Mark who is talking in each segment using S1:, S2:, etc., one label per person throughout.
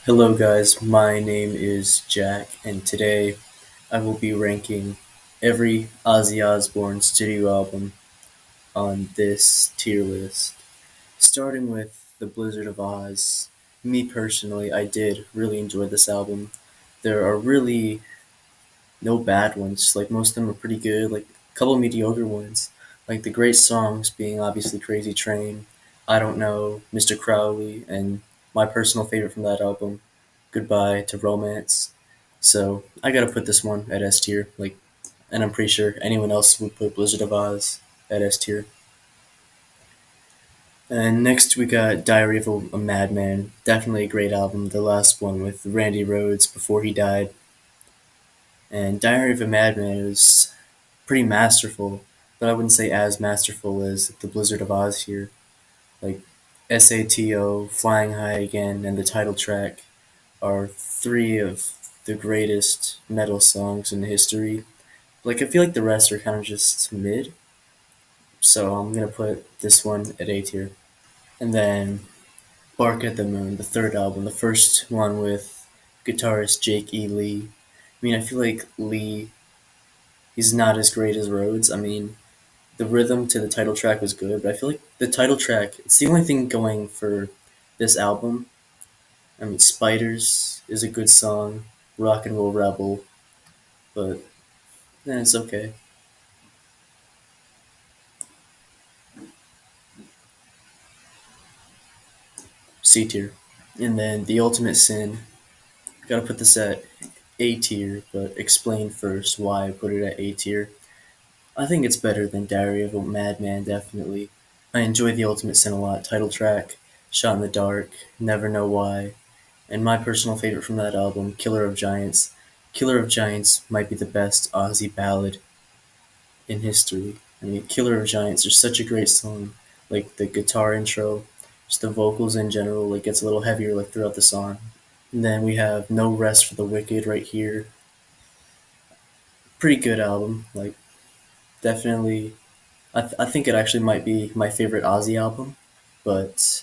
S1: Hello, guys. My name is Jack, and today I will be ranking every Ozzy Osbourne studio album on this tier list. Starting with The Blizzard of Oz. Me personally, I did really enjoy this album. There are really no bad ones. Like, most of them are pretty good. Like, a couple mediocre ones. Like, the great songs being obviously Crazy Train, I Don't Know, Mr. Crowley, and my personal favorite from that album, Goodbye to Romance. So, I gotta put this one at S tier. Like, and I'm pretty sure anyone else would put Blizzard of Oz at S tier. And next we got Diary of a Madman. Definitely a great album. The last one with Randy Rhoads before he died. And Diary of a Madman was pretty masterful, but I wouldn't say as masterful as the Blizzard of Oz here. Like SATO, Flying High Again, and the title track are three of the greatest metal songs in history. Like I feel like the rest are kind of just mid, so I'm gonna put this one at A tier. And then Bark at the Moon, the third album, the first one with guitarist Jake E. Lee. I mean, I feel like Lee, he's not as great as Rhodes. I mean, the rhythm to the title track was good, but I feel like the title track, it's the only thing going for this album. I mean, Spiders is a good song, Rock and Roll Rebel, but it's okay. C tier. And then The Ultimate Sin, gotta put this at A tier, but explain first why I put it at A tier. I think it's better than Diary of a Madman, definitely. I enjoy The Ultimate Sin a lot. Title track, Shot in the Dark, Never Know Why. And my personal favorite from that album, Killer of Giants. Killer of Giants might be the best Ozzy ballad in history. I mean, Killer of Giants is such a great song. Like the guitar intro, just the vocals in general, like gets a little heavier like throughout the song. And then we have No Rest for the Wicked right here. Pretty good album. Like definitely, I think it actually might be my favorite Ozzy album, but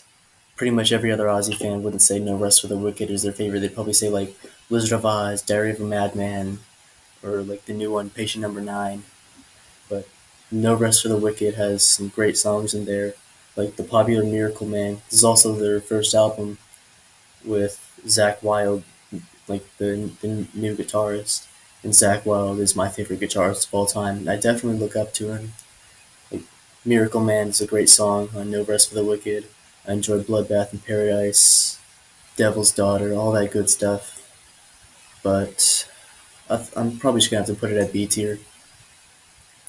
S1: pretty much every other Ozzy fan wouldn't say No Rest for the Wicked is their favorite. They'd probably say like Wizard of Oz, Diary of a Madman, or like the new one, Patient Number 9. But No Rest for the Wicked has some great songs in there, like the popular Miracle Man. This is also their first album with Zach Wilde, like the new guitarist. And Zach Wilde is my favorite guitarist of all time. I definitely look up to him. Like Miracle Man is a great song on No Rest for the Wicked. I enjoy Bloodbath in Paradise, Devil's Daughter, all that good stuff. But I'm probably just gonna have to put it at B tier.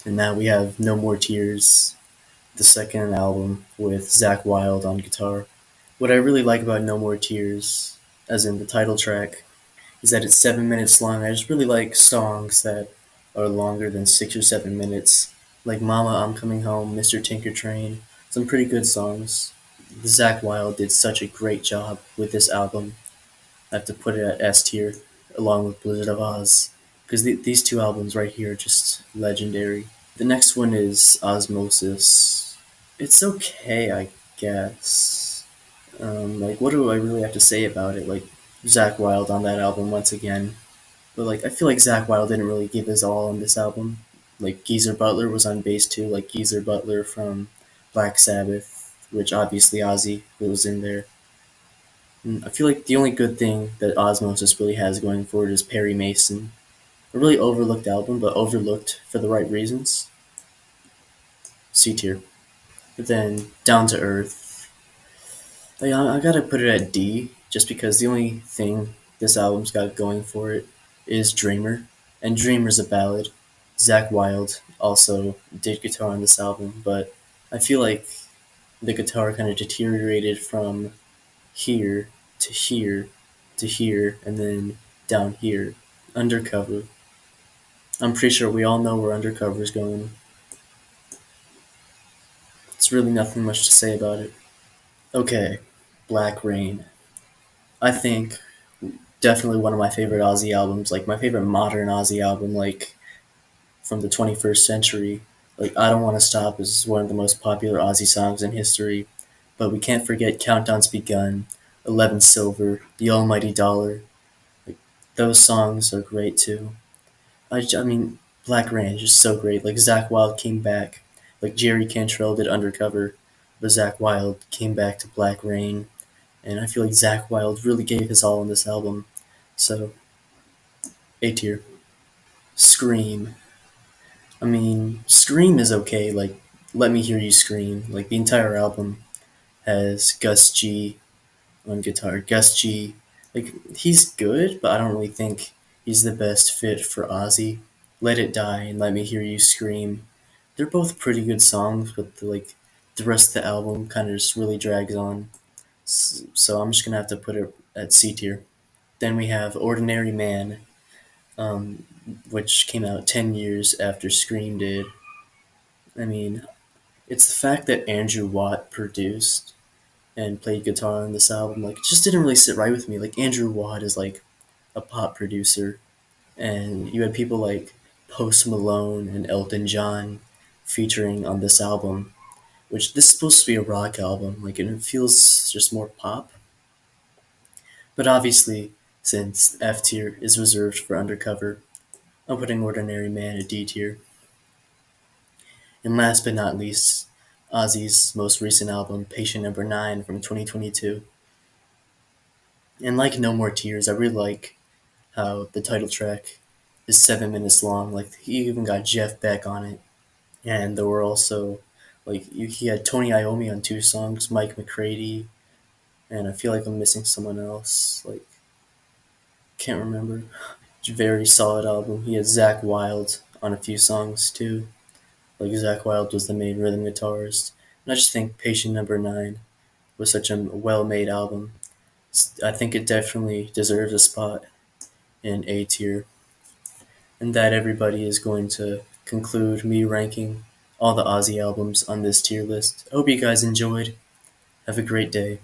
S1: And now we have No More Tears, the second album with Zach Wilde on guitar. What I really like about No More Tears, as in the title track, is that it's 7 minutes long. I just really like songs that are longer than 6 or 7 minutes, like Mama, I'm Coming Home, Mr. Tinker Train. Some pretty good songs. Zach Wilde did such a great job with this album. I have to put it at S tier, along with Blizzard of Oz, because these two albums right here are just legendary. The next one is Osmosis. It's okay, I guess. Like, what do I really have to say about it? Like, Zach Wilde on that album once again. But, like, I feel like Zach Wilde didn't really give his all on this album. Like, Geezer Butler was on bass too, like Geezer Butler from Black Sabbath, which obviously Ozzy was in there. And I feel like the only good thing that Osmosis really has going for it is Perry Mason. A really overlooked album, but overlooked for the right reasons. C tier. But then Down to Earth. Like, I gotta put it at D, just because the only thing this album's got going for it is Dreamer, and Dreamer's a ballad. Zach Wilde also did guitar on this album, but I feel like the guitar kind of deteriorated from here to here to here, and then down here. Undercover. I'm pretty sure we all know where Undercover is going. It's really nothing much to say about it. Okay, Black Rain. I think definitely one of my favorite Ozzy albums, like my favorite modern Ozzy album, like from the 21st century. Like I Don't Want to Stop is one of the most popular Ozzy songs in history, but we can't forget Countdown's Begun, 11 Silver, The Almighty Dollar. Like, those songs are great too. I mean, Black Rain is just so great. Like, Zach Wild came back. Like, Jerry Cantrell did Undercover, but Zach Wild came back to Black Rain. And I feel like Zach Wild really gave his all on this album. So, A tier. Scream. I mean, Scream is okay. Like, Let Me Hear You Scream. Like, the entire album has Gus G on guitar. Gus G, like, he's good, but I don't really think he's the best fit for Ozzy. Let It Die and Let Me Hear You Scream. They're both pretty good songs, but the rest of the album kind of just really drags on. So I'm just gonna have to put it at C tier. Then we have Ordinary Man, um, which came out 10 years after Scream did. I mean, it's the fact that Andrew Watt produced and played guitar on this album. Like, it just didn't really sit right with me. Like, Andrew Watt is like a pop producer, and you had people like Post Malone and Elton John featuring on this album, which this is supposed to be a rock album. Like, it feels just more pop. But obviously, since F tier is reserved for Undercover, I'm putting Ordinary Man at D tier. And last but not least, Ozzy's most recent album, Patient Number 9 from 2022. And like No More Tears, I really like how the title track is 7 minutes long. Like, he even got Jeff Beck on it. And there were also, like, he had Tony Iommi on two songs, Mike McCready, and I feel like I'm missing someone else. Like, can't remember. Very solid album. He had Zach Wild on a few songs too. Like, Zach Wild was the main rhythm guitarist. And I just think Patient Number 9 was such a well made album. I think it definitely deserves a spot in A tier. And that, everybody, is going to conclude me ranking all the Ozzy albums on this tier list. I hope you guys enjoyed. Have a great day.